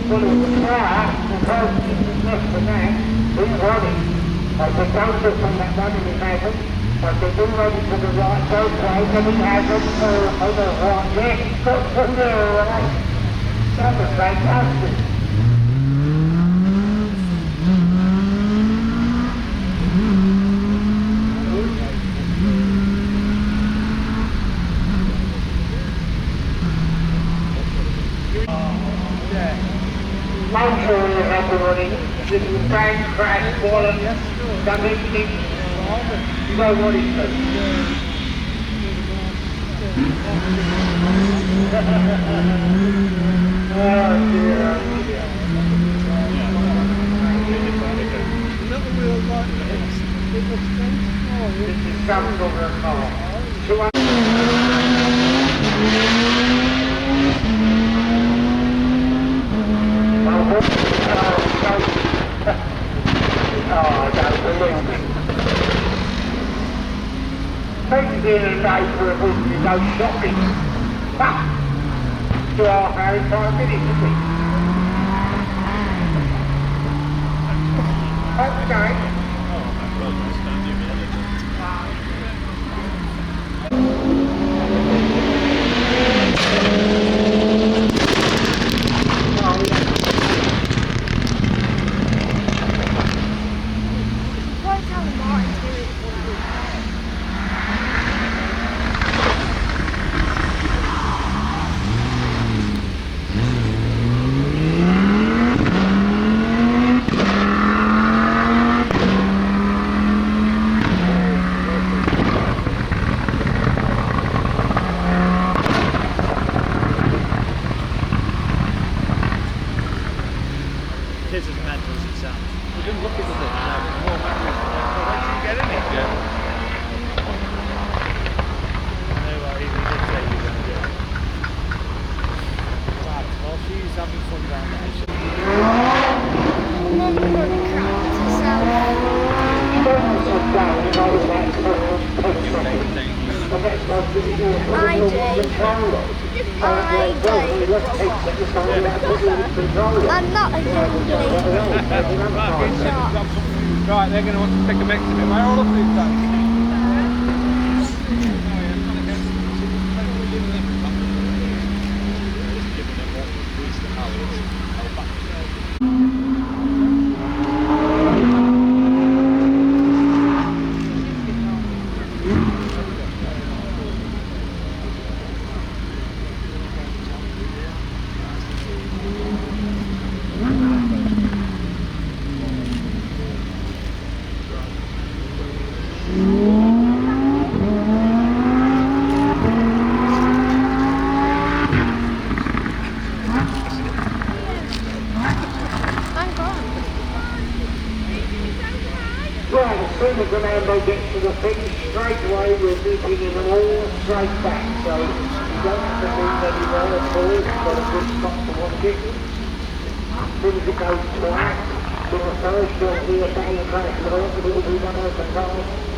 Well, it was far, the person is less than that, he's on it. I said, don't look on that one and he hasn't. I said, be ready for the right, go play, and he hasn't. Oh, the right, yes, got to do all right. That was fantastic. Motor up and running, this is a bang, crash, wallet, something, you know what it does. Oh dear, oh dear. Another wheel like this, this is some sort of car. Oh, don't believe me. Maybe being a day for a week to go shopping. Ha! 2 hour in 5 minutes, isn't it? Okay. I'm not a Right, they're going to want to take a mix of it. Where all of these done? Gets to the finish straight away, we're meeting him all straight back, so you don't have to move anywhere at all. It's got a good spot to watch it. As soon as it goes flat, to the first, you'll hear bang crash, but it'll be one of the cars.